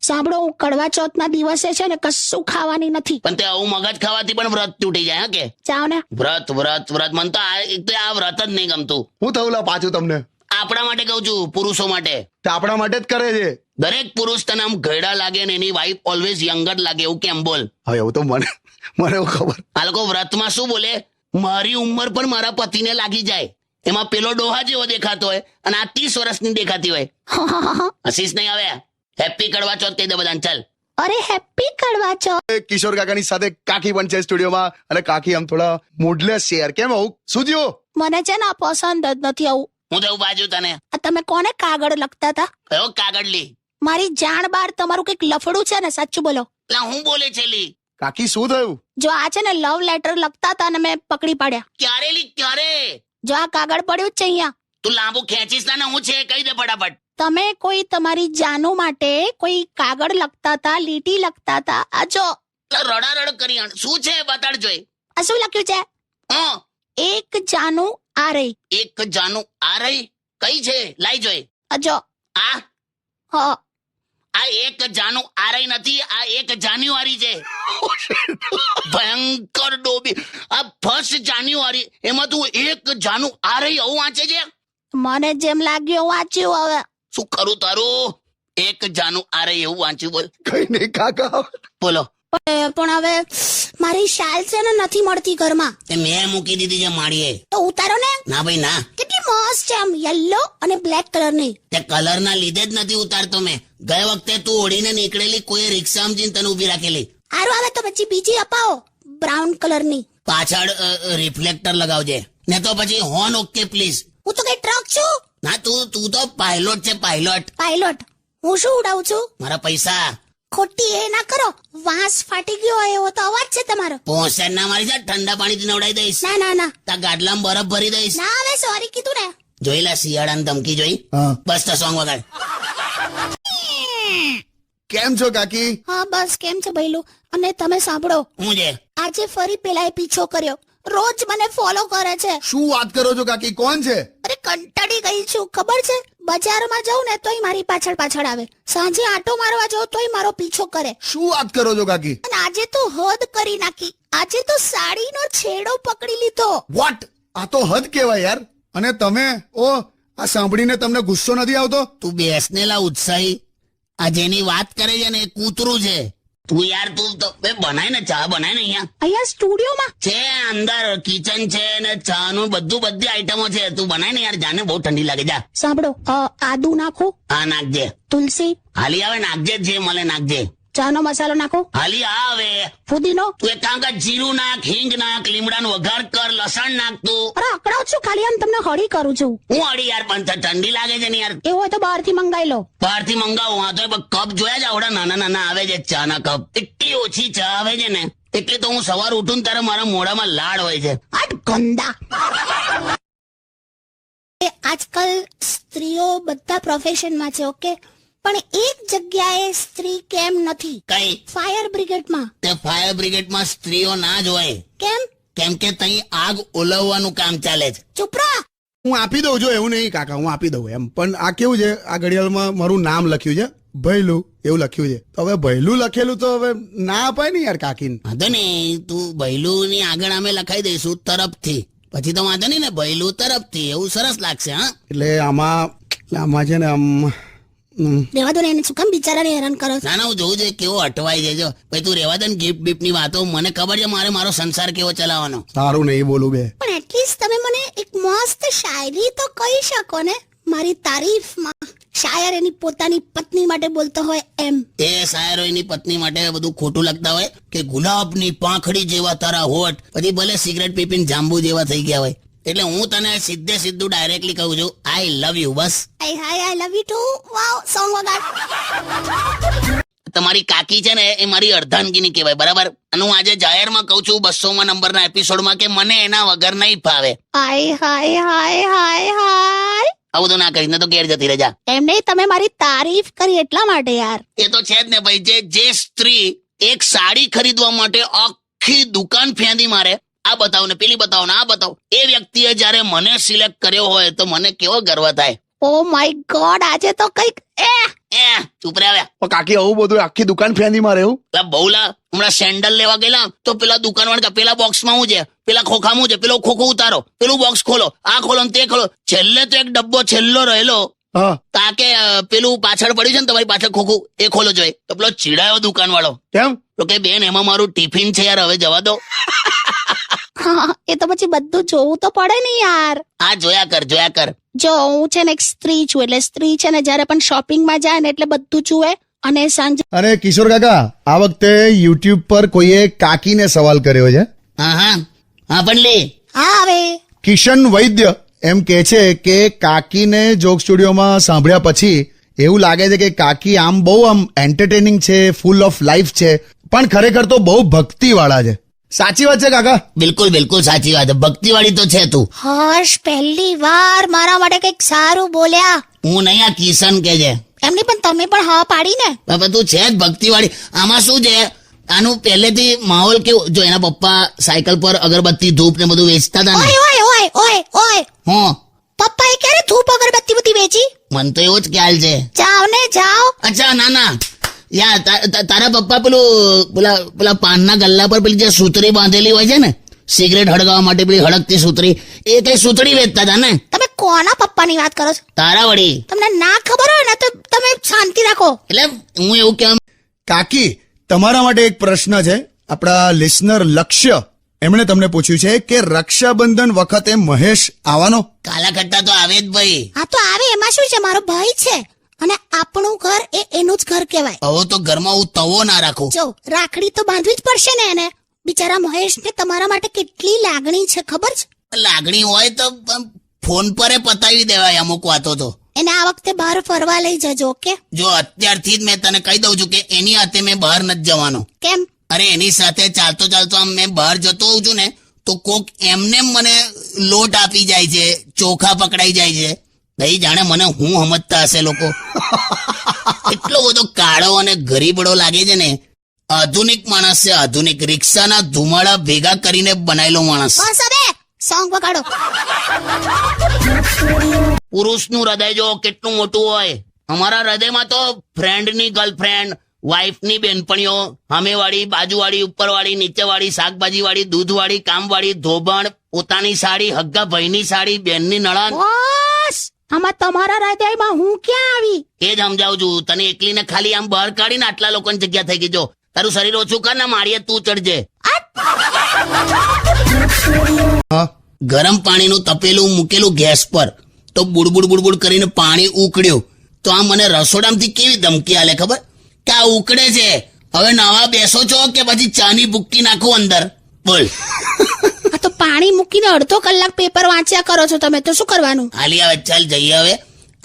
સાંભળો, હું કડવા ચોથના દિવસે છે ને કશું ખાવાની નથી. પણ તે આવું મગજ ખાવાથી પણ વ્રત તૂટી જાય. હા કે જાઓ ને. વ્રત વ્રત વ્રત મને તો એક તો આ વ્રત જ નહીં ગમતું. હું થયું લા પાછું તમને? આપણા માટે કહું છું, પુરુષો માટે. તે આપણા માટે જ કરે છે. દરેક પુરુષ તને આમ ઘરડા લાગે ને એની વાઈફ ઓલવેઝ યંગર લાગે, એવું કેમ? બોલ. હવે એવું તો મને એવું ખબર. આ લોકો વ્રતમાં શું બોલે, મારી ઉંમર પણ મારા પતિને લાગી જાય. એમાં પેલો ડોહા જેવો દેખાતો હોય અને આ 30 વર્ષની દેખાતી હોય. હસીશ નહીં આવે. હેપી કડવા ચોથ કહી દે બધાને. ચાલ. અરે હેપી કડવા ચોથ. કિશોર કાકાની સાથે કાકી પણ છે સ્ટુડિયોમાં, અને કાકી આમ થોડા મૂડલેસ છે યાર. કેમ આવું શું થયું? મને છે ને આ પસંદ જ નથી આવું. હું તો બાજુ તને. આ તમે કોને કાગળ લખતા હતા? કયો કાગળ લી? મારી જાણ બાર તમારું કઈક લફડું છે ને, સાચું બોલો. એટલે હું બોલે છે લી? કાકી શું થયું? જો આ છે ને લવ લેટર લખતા હતા ને મેં પકડી પાડ્યા. ક્યારે લી ક્યારે? જો આ કાગળ પડ્યું જ છે અહીંયા. તું લાંબુ ખેંચીશ ને હું છે કહી દે ફટાફટ. તમે કોઈ તમારી જાનુ માટે કોઈ કાગળ લખતા હતા, લીટી લખતા હતા. આ જો રડારડ કરી શું છે બતાડજો. આ શું લખ્યું છે? હા, એક જાનુ આ રહી. એક જાનું આ રહી? કઈ છે? લાઈ જોઈ. આ જો. આ હા, આ એક જાનું આ રહી નથી, આ એક જાન્યુઆરી છે. ભયંકર ડોબી. આ 1 જાન્યુઆરી, એમાં તું એક જાનું આ રહી આવું વાંચે છે? મને જેમ લાગ્યું વાંચ્યું. હવે શું કરું તારું? એક જાનું આ રહી એવું વાંચ્યું? બોલ. કઈ નહીં કાકા. બોલો. પણ હવે મારી શાલ છે ને નથી મળતી ઘરમાં. એ મેં મૂકી દીધી છે માળીએ. તો ઉતારો ને. ના ભાઈ ના. કેટલી મસ્ત છે, આમ યલો અને બ્લેક કલર ની. તે કલર ના લીધે જ નથી ઉતારતો મેં. ગઈ વખતે તું ઓઢીને નીકળેલી, કોઈ રિક્ષા સમજીને તને ઉભી રાખેલી. સારું, આવે તો પછી બીજી અપાવો બ્રાઉન કલર ની. પાછળ રિફ્લેક્ટર લગાવજે ને તો પછી હોર્ન ઓકે પ્લીઝ. હું તો કઈ ટ્રક છું? ના, તું તો પાયલોટ છે, પાયલોટ. પાયલોટ? હું શું ઉડાવું છું? મારા પૈસા. ખોટી એ ના કરો. વાંસ ફાટી ગયો હોય એવો તો અવાજ છે તમારો. પોસેન ના મારી જા, ઠંડા પાણીથી નવડાવી દઈશ. ના ના ના તા ગાડલામાં બરફ ભરી દઈશ. ના, હવે સોરી કીધું ને. જોઈ લા શિયાળાની ધમકી જોઈ? હા. બસ તો સોંગ વગાડ. કેમ છો કાકી? હા બસ, કેમ છે ભઈલું? અને તમે સાંભળો, હું છે? આજે ફરી પેલાએ પીછો કર્યો. રોજ મને ફોલો કરે છે. શું વાત કરો છો કાકી? કોણ છે? અરે કંટાળી ગઈ છું, ખબર છે? બજારમાં જાઉં ને તોય મારી પાછળ પાછળ આવે. સાંજે આટો મારવા જાઉં તોય મારો પીછો કરે. શું વાત કરો છો કાકી? અને આજે તો હદ કરી નાખી. આજે તો સાડીનો છેડો પકડી લીધો. વોટ? આ તો હદ કહેવાય યાર. અને તમે આ સાંભળીને તમને ગુસ્સો નથી આવતો? તું બેસનેલા ઉત્સાહી. આ જેની વાત કરે છે ને એ કૂતરું છે. તું યાર તું તો બનાય ને, ચા બનાય ને અહીંયા સ્ટુડિયોમાં છે, અંદર કિચન છે ને ચા નું બધી આઈટમો છે. તું બનાય ને યાર, જાને બહુ ઠંડી લાગે. જા. સાંભળો, આદુ નાખો. હા નાખજે. તુલસી હાલી આવે નાખજે, જે મળે નાખજે. ચાનો મસાલો નાખો. હાલી આવે. ફુદીનો. તું એક કામ કર, જીરું નાખ, હિંગ નાખ, લીમડાનો વઘાર કર, લસણ નાખ. તું અરે અકડાવ છું, ખાલી આમ તમને હળી કરું છું. હું અડી યાર, પણ ઠંડી લાગે છે ને યાર. એવું હોય તો બહારથી મંગાવી લો. બહારથી મંગાવું. હા તો કપ જોયા જ આવડા નાના નાના આવે છે ચા ના કપ. એટલી ઓછી ચા આવે છે ને, એટલે તો હું સવાર ઉઠું ને ત્યારે મારા મોઢામાં લાડ હોય છે. આટ ગંદા. આજકાલ સ્ત્રીઓ બધા પ્રોફેશનમાં છે, ઓકે, પણ એક જગ્યાએ સ્ત્રી કેમ નથી? કઈ? ફાયર બ્રિગેડમાં. તે ફાયર બ્રિગેડમાં સ્ત્રીઓ ના જ હોય. કેમ? કેમ કે તઈ આગ ઓલવવાનું કામ ચાલે છે. ચૂપ રહો. હું આપી દઉં છું, એવું નહીં કાકા, હું આપી દઉં એમ. પણ આ કેવું છે, આ ઘડિયાળમાં મારું નામ લખ્યું છે, ભૈલું એવું લખ્યું છે. તો હવે ભૈલું લખેલું તો હવે ના અપાય ને યાર કાકીને. વાંધો ને, તું ભૈલું ની આગળ અમે લખાઈ દઈશું તરફથી. પછી તો વાંધો નહીં ને, ભૈલું તરફથી, એવું સરસ લાગશે. હા, એટલે આમાં છે ને આમ રેવા દો ને, એને શું કામ બિચારાને હેરાન કરો છો? ના ના, હું જોઉં છે કેવો અટવાઈ જાય. ભાઈ તું રેવા દે ને ગિફ્ટ બિફ્ટ ની વાતો. મને ખબર છે મારો સંસાર કેવો ચલાવવાનો. સારું નહીં બોલું બે. પણ એટલીસ્ટ તમે મને એક મસ્ત શાયરી તો કહી શકો ને, મારી તારીફમાં. શાયર એની પોતાની પત્ની માટે બોલતો હોય એમ. એ શાયરો એની પત્ની માટે બધું ખોટું લખતા હોય કે ગુલાબની પાંખડી જેવા તારા હોઠ, પછી ભલે સિગરેટ પીપીને જાંબુ જેવા થઈ ગયા હોય. એટલે હું તને સીધું ડાયરેક્ટલી કહું છું, આઈ લવ યુ. બસ. I love you too. Wow, song વગાડ. તમારી કાકી છે ને એ મારી અર્ધાંગીની કહેવાય, બરાબર? અને હું આજે જાહેરમાં કહું છું 200મા નંબરના એપિસોડમાં કે મને એના વગર નહીં ફાવે. હાય હાય હાય હાય હાય. આવું તો ના કરીશ ને તો ઘેર જતી રહેજા. એમ નહીં, તમે મારી તારીફ કરી એટલા માટે યાર. એ તો છે જ ને ભાઈ. જે સ્ત્રી એક સાડી ખરીદવા માટે આખી દુકાન ફેંદી મારે, આ બતાવો ને પેલી બતાવો ને આ બતાવો, એ વ્યક્તિએ જયારે મને સિલેક્ટ કર્યો હોય તો મને કેવો ગર્વ થાય. ઓ માય ગોડ, આજે તો કઈક ચૂપ રે આવ્યા. પણ કાકી આવું બધું આખી દુકાન ફેંદી મારે એવું પેલા બહુલા હમણાં સેન્ડલ લેવા ગયેલા તો પેલા દુકાન વાળા પેલા બોક્સમાં હું છે, પેલા ખોખામાં છે, પેલો ખોખો ઉતારો, પેલું બોક્સ ખોલો, આ ખોલો ને તે ખોલો. છેલ્લે તો એક ડબ્બો છેલ્લો રહેલો હા તાકે પેલું પાછળ પડ્યું છે ને તમારી પાછળ ખોખું એ ખોલો જોઈએ. તો પેલો ચીડાયો દુકાન વાળો કેમ તો કે બેન એમાં મારું ટિફિન છે યાર, હવે જવા દો. હા એ તો પછી બધું જોવું તો પડે ને યાર. આ જોયા કર. જો હું છે ને એક સ્ત્રી છું, એટલે સ્ત્રી છે ને જયારે પણ શોપિંગમાં જાય ને એટલે બધું જુએ. અને સાંજે અરે કિશોર કાકા, આ વખતે યુટ્યુબ પર કોઈએ કાકીને સવાલ કર્યો છે. હા પણ લે હા હવે કિશન વૈદ્ય એમ કે છે કે કાકીને જોક સ્ટુડિયોમાં સાંભળ્યા પછી એવું લાગે છે કે કાકી આમ બહુ આમ એન્ટરટેનિંગ છે, ફૂલ ઓફ લાઈફ છે, પણ ખરેખર તો બહુ ભક્તિવાળા છે. સાચી વાત છે કાકા? બિલકુલ સાચી વાત. ભક્તિવાળી તો છે તું. હર્ષ પહેલી વાર મારા માટે કઈક સારું બોલ્યા. હું નહીં, આ કિશન કે છે. એમની પણ તમે પણ હા પાડી ને. બાપા તું છે જ ભક્તિવાળી. આમાં શું છે, આનું પહેલેથી માહોલ કેવું, જો એના પપ્પા સાયકલ પર અગરબત્તી ધૂપ ને બધું વેચતા હતા ને. ઓય હું પપ્પાએ ક્યારે ધૂપ અગરબત્તી બધી વેચી? મને તો એવો જ ખ્યાલ છે. જાઓ ને જાઓ. અચ્છા ના યાર તારા પપ્પા પેલા પાનના ગલ્લા પર પેલી જે સૂતરી બાંધેલી હોય છે ને સિગરેટ હળગાવવા માટે, પેલી હળગતી સૂતરી, એ કઈ સૂતરી વેચતા હતા ને. તમે કોના પપ્પાની વાત કરો છો? તારા વળી. તમને ના ખબર હોય ને તો તમે શાંતિ રાખો. એટલે હું એવું કેમ. કાકી તમારા માટે એક પ્રશ્ન છે. આપણા લિસનર લક્ષ્ય એમણે તમને પૂછ્યું છે કે રક્ષાબંધન વખતે મહેશ આવવાનો? કાલા ખટ્ટા તો આવે જ ભાઈ. હા તો આવે, એમાં શું છે, મારો ભાઈ છે અને આપણું ઘર એ એનું જ ઘર કહેવાય. હવે તો ઘરમાં હું તવો ના રાખું. જો રાખડી તો બાંધવી જ પડશે ને એને. બિચારા મહેશને તમારા માટે કેટલી લાગણી છે ખબર છે? લાગણી હોય તો ફોન પર પતાવી દેવાય અમુક વાતો તો. એને આ વખતે બહાર ફરવા લઈ જજો. ઓકે? જો અત્યારથી જ મેં તને કહી દઉં છું કે એની હાથે મેં બહાર નથી જવાનો. કેમ? અરે એની સાથે ચાલતો આમ મેં બહાર જતો હોઉં છું ને તો કોક એમને મને લોટ આપી જાય છે, ચોખા પકડાઈ જાય છે. ભાઈ જાણે મને હું સમજતા હશે લોકો. એટલો બધો કાળો અને ગરીબડો લાગે છે ને. આધુનિક માણસ છે, આધુનિક. રિક્ષાના ધુમાડા ભેગા કરીને બનાવેલો માણસ. બસ હવે સોંગ વગાડો. પુરુષનું હૃદય જો કેટલું મોટું હોય. અમારા હૃદયમાં તો ફ્રેન્ડની ગર્લફ્રેન્ડ, વાઈફની બેનપણીઓ, સામેવાળી, બાજુવાળી, ઉપરવાળી, નીચેવાળી, શાકભાજીવાળી, દૂધવાળી, કામવાળી, ધોબણ, પોતાની સાડી, હગ્ગા ભાઈની સાડી, બેનની નણંદ. બસ આમાં તમારા હૃદયમાં હું ક્યાં આવી? એ જ સમજાવું છું તને. એકલીને ખાલી આમ બહાર કાઢીને આટલા લોકોની જગ્યા થઈ ગઈ. જો તારું શરીર ઓછું કર ને, મારીએ તું ચડજે. ગરમ પાણીનું તપેલું મૂકેલું ગેસ પર તો બુડબુડ કરીને પાણી ઉકળ્યું તો આ મને રસોડામાંથી કેવી ધમકી આલે ખબર કે આ ઉકળે છે, હવે નવા બેસો છો કે પછી ચાની ભૂક્કી નાખું અંદર? બોલ. આ તો પાણી મૂકીને અડધો કલાક પેપર વાંચ્યા કરો છો તમે, તો શું કરવાનું? હાલી આવે, ચાલ જઈએ હવે.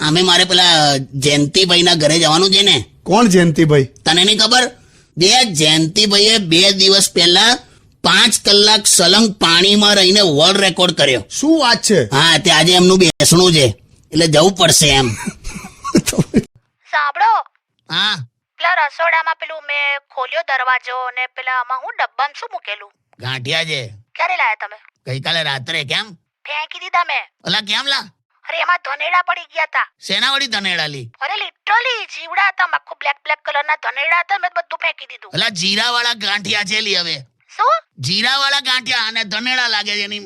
આમે મારે પેલા જયંતિભાઈ ના ઘરે જવાનું છે ને. કોણ જયંતિભાઈ? તને નહીં ખબર? બે જયંતિભાઈએ 2 દિવસ પહેલા 5 કલાક સલંગ પાણીમાં રહીને વર્લ્ડ રેકોર્ડ કર્યો. શું વાત છે? હા, તે આજે એમનું બેસણું છે એટલે જવું પડશે એમ. સાંભળો, હા પેલા રસોડામાં પેલું મેં ખોલ્યો દરવાજો ને પેલા આમાં હું ડબ્બામાં શું મૂકેલું? ગાંઠિયા છે. ક્યારે લાયા તમે? ગઈકાલે રાત્રે. કેમ? ફેંકી દીધા મેં. ઓલા કેમ લા? અરે એમાં ધનેડા પડી ગયા હતા. શેના વળી ધનેડા લી? અરે લિટરલી જીવડા હતા, આખું બ્લેક કલરના ધનેડા હતા, મેં બધું ફેંકી દીધું. ઓલા જીરા વાળા ગાંઠિયા છે લી. હવે શું જીરા વાળા ગાંઠિયા અને ધનેડા લાગે છે એની.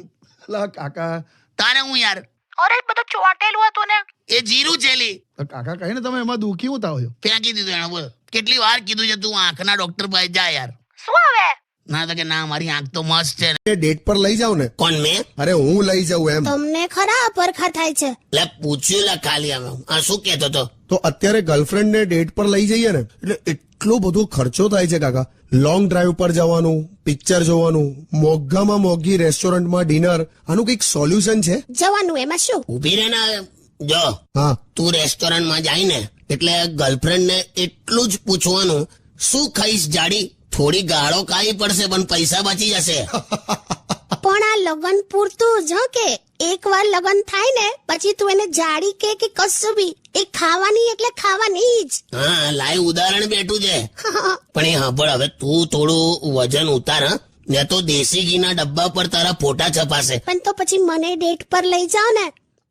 કાકા તારે હું યાર, અરે બધું ચોંટેલું હતું ને. એ જીરું છે લી. કાકા કહીને તમે એમાં દુખી હું થાવ છો? ફેંકી દીધું એને. બોલ કેટલી વાર કીધું છે તું આંખના ડોક્ટર પાસે જા યાર. શું હવે? ના તો કે ના મારી આંખ તો મસ્ત છે. ડેટ પર લઈ જાવ ને. કોણ મેં? અરે હું લઈ જાઉં એમ. તમને ખરા પરખા થાય છે. લે પૂછ્યું લે ખાલી અમે. આ શું કહેતો તો? તો અત્યારે ગર્લફ્રેન્ડ ને ડેટ પર લઈ જઈએ ને એટલે એટલો બધો ખર્ચો થાય છે કાકા. લોંગ ડ્રાઈવ પર જવાનું, પિક્ચર જોવાનું, મોંઘામાં મોંઘી રેસ્ટોરન્ટમાં ડિનર. આનું કઈક સોલ્યુશન છે? જવાનું એમાં શું? ઉભી રહે ને. જો હા તું રેસ્ટોરન્ટમાં જાય ને એટલે ગર્લફ્રેન્ડ ને એટલું જ પૂછવાનું, શું ખાઈશ જાડી? થોડી ગાળો ખાવી પડશે પણ પૈસા બચી જશે. પણ આ લગન પૂરતું જ કે એકવાર લગન થાય ને પછી તું એને જાડી કે કશું બી એ ખાવાની એટલે ખાવાની જ. હા લાઈવ ઉદાહરણ બેઠું છે. પણ એ હા હવે તું થોડું વજન ઉતાર ને તો દેશી ઘીના ડબ્બા પર તારા ફોટા છપાશે. પણ તો પછી મને ડેટ પર લઈ જાઓ ને,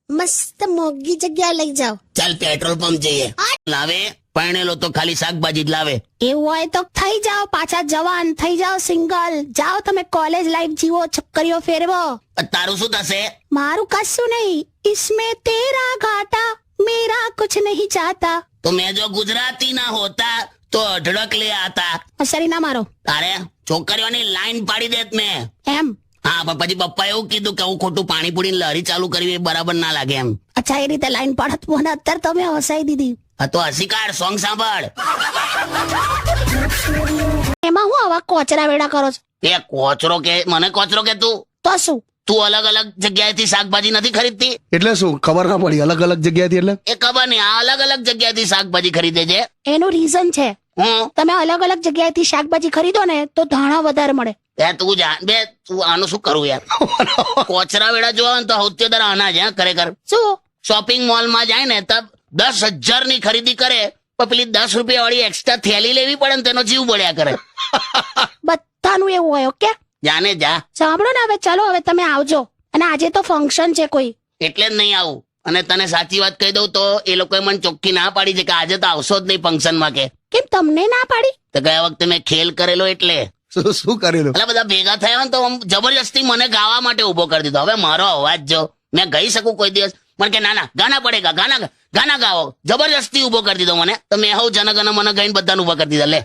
મસ્ત મોંઘી જગ્યા લઈ જાઓ. ચાલ પેટ્રોલ પંપ જઈએ. લાવે પરણેલો તો ખાલી શાકભાજી જ લાવે. એવું હોય તો થઈ જાઓ પાછા જવાન, થઈ જાઓ સિંગલ, જાઓ તમે કોલેજ લાઈફ જીવો, છક્કરીઓ ફેરવો. તારું શું થશે? મારું કશું નહીં. इसमें तेरा घाटा मेरा कुछ नहीं चाहता. તો મેં જો ગુજરાતી ના હોતા તો અઢળક લે આતા. અસરી ના મારો તારે છોકરીઓની લાઈન પાડી દેત મેં. એમ. હા પણ પછી પપ્પા એવું કીધું કે હું ખોટું પાણીપુરી લહેરી ચાલુ કરવી એ બરાબર ના લાગે એમ. અચ્છા એ રીતે લાઈન પાડત મને અત્યારે તમે હસાઈ દીધી. હા તો હસીકાર સોંગ સાંભળ. એમાં હું આવા કોચરા વેડા કરો છો? એ કોચરો કે મને કોચરો કે તું તો શું? તું અલગ અલગ જગ્યાએથી શાકભાજી નથી ખરીદતી? એટલે શું ખબર ના પડી અલગ અલગ જગ્યાએથી એટલે એ ખબર નહીં આ અલગ અલગ જગ્યાએથી શાકભાજી ખરીદે છે. એનું રીઝન છે. હું તમે અલગ અલગ જગ્યાએથી શાકભાજી ખરીદો ને તો ધાણા વધારે મળે. તું જાણ બે તું આનું શું કરું યાર. કોચરા વેડા જોવા ને તો સૌથી વધારે આના છે હા, ખરેખર. શું? શોપિંગ મોલમાં જાય ને તબ 10,000 ની ખરીદી કરે પણ પેલી 10 રૂપિયા વાળી એક્સ્ટ્રા થેલી લેવી પડે ને તેનો જીવ બળ્યા કરે. બધાનું એવું હોય. ઓકે જાને જા. સાંભળો ને હવે ચાલો હવે તમે આવજો. અને આજે તો ફંક્શન છે કોઈ. એટલે જ નહીં આવું. અને તને સાચી વાત કહી દઉં તો એ લોકોએ મને ચોખ્ખી ના પાડી છે કે આજે તો આવશો જ નહીં ફંક્શનમાં કે. કેમ તમને ના પાડી? તો ગયા વખતે મેં ખેલ કરેલો એટલે શું કરેલું એટલે બધા ભેગા થયા ને તો આમ જબરજસ્તી મને ગાવા માટે ઉભો કરી દીધો. હવે મારો અવાજ જો મેં ગાઈ શકું કોઈ દિવસ? મને કે ના ના ગાના પડેગા, ગાના ગાઓ. જબરજસ્તી ઉભો કરી દીધો મને. તો મેં હવ જનગણ મને ગાઈને બધાને ઉભા કરી દીધા લે.